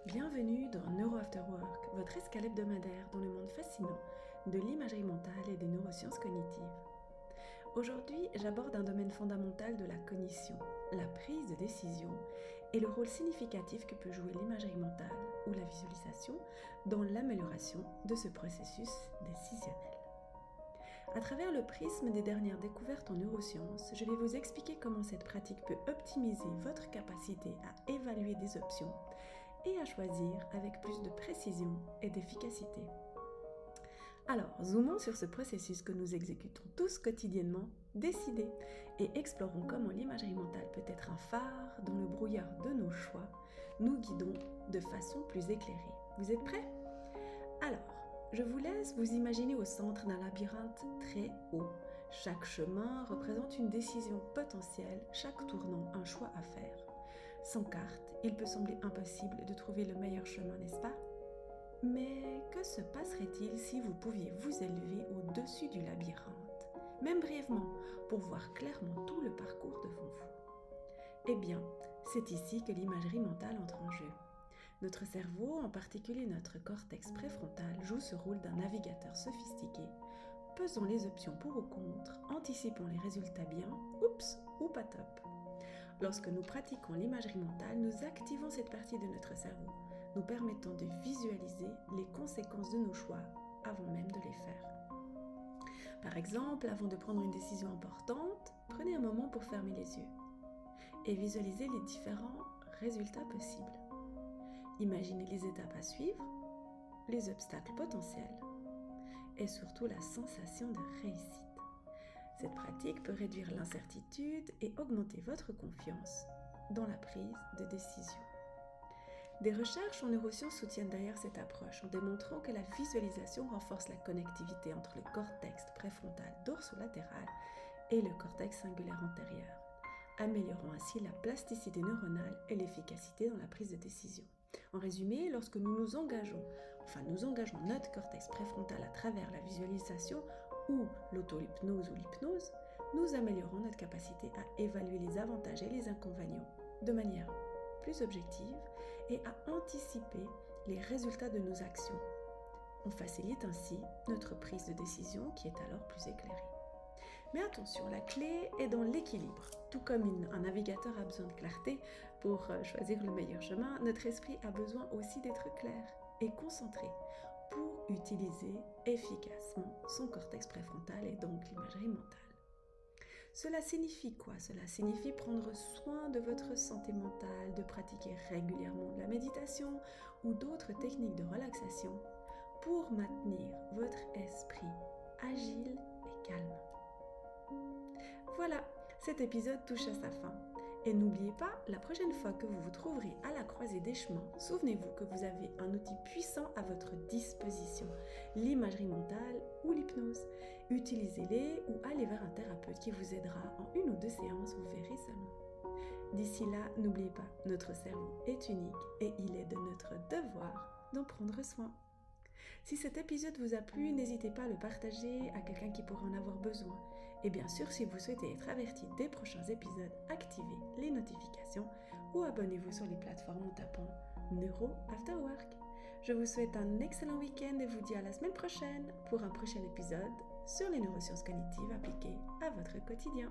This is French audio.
Bienvenue dans Neuro After Work, votre escale hebdomadaire dans le monde fascinant de l'imagerie mentale et des neurosciences cognitives. Aujourd'hui, j'aborde un domaine fondamental de la cognition, la prise de décision et le rôle significatif que peut jouer l'imagerie mentale ou la visualisation dans l'amélioration de ce processus décisionnel. À travers le prisme des dernières découvertes en neurosciences, je vais vous expliquer comment cette pratique peut optimiser votre capacité à évaluer des options et à choisir avec plus de précision et d'efficacité. Alors, zoomons sur ce processus que nous exécutons tous quotidiennement, décider, et explorons comment l'imagerie mentale peut être un phare dans le brouillard de nos choix, nous guidons de façon plus éclairée. Vous êtes prêts ? Alors, je vous laisse vous imaginer au centre d'un labyrinthe très haut. Chaque chemin représente une décision potentielle, chaque tournant un choix à faire. Sans carte, il peut sembler impossible de trouver le meilleur chemin, n'est-ce pas ? Mais que se passerait-il si vous pouviez vous élever au-dessus du labyrinthe, même brièvement, pour voir clairement tout le parcours devant vous ? Eh bien, c'est ici que l'imagerie mentale entre en jeu. Notre cerveau, en particulier notre cortex préfrontal, joue ce rôle d'un navigateur sophistiqué, pesant les options pour ou contre, anticipant les résultats bien, ou pas top. Lorsque nous pratiquons l'imagerie mentale, nous activons cette partie de notre cerveau, nous permettant de visualiser les conséquences de nos choix avant même de les faire. Par exemple, avant de prendre une décision importante, prenez un moment pour fermer les yeux et visualisez les différents résultats possibles. Imaginez les étapes à suivre, les obstacles potentiels et surtout la sensation de réussite. Cette pratique peut réduire l'incertitude et augmenter votre confiance dans la prise de décision. Des recherches en neurosciences soutiennent d'ailleurs cette approche en démontrant que la visualisation renforce la connectivité entre le cortex préfrontal dorsolatéral et le cortex singulaire antérieur, améliorant ainsi la plasticité neuronale et l'efficacité dans la prise de décision. En résumé, lorsque nous engageons notre cortex préfrontal à travers la visualisation ou l'auto-hypnose ou l'hypnose, nous améliorons notre capacité à évaluer les avantages et les inconvénients de manière plus objective et à anticiper les résultats de nos actions. On facilite ainsi notre prise de décision qui est alors plus éclairée. Mais attention, la clé est dans l'équilibre. Tout comme un navigateur a besoin de clarté pour choisir le meilleur chemin, notre esprit a besoin aussi d'être clair et concentré pour utiliser efficacement son cortex préfrontal et donc l'imagerie mentale. Cela signifie quoi ? Cela signifie prendre soin de votre santé mentale, de pratiquer régulièrement de la méditation ou d'autres techniques de relaxation pour maintenir votre esprit agile et calme. Voilà, cet épisode touche à sa fin. Et n'oubliez pas, la prochaine fois que vous vous trouverez à la croisée des chemins, souvenez-vous que vous avez un outil puissant à votre disposition, l'imagerie mentale ou l'hypnose. Utilisez-les ou allez vers un thérapeute qui vous aidera en 1 ou 2 séances, vous verrez seulement. D'ici là, n'oubliez pas, notre cerveau est unique et il est de notre devoir d'en prendre soin. Si cet épisode vous a plu, n'hésitez pas à le partager à quelqu'un qui pourrait en avoir besoin. Et bien sûr, si vous souhaitez être averti des prochains épisodes, activez les notifications ou abonnez-vous sur les plateformes en tapant Neuro After Work. Je vous souhaite un excellent week-end et vous dis à la semaine prochaine pour un prochain épisode sur les neurosciences cognitives appliquées à votre quotidien.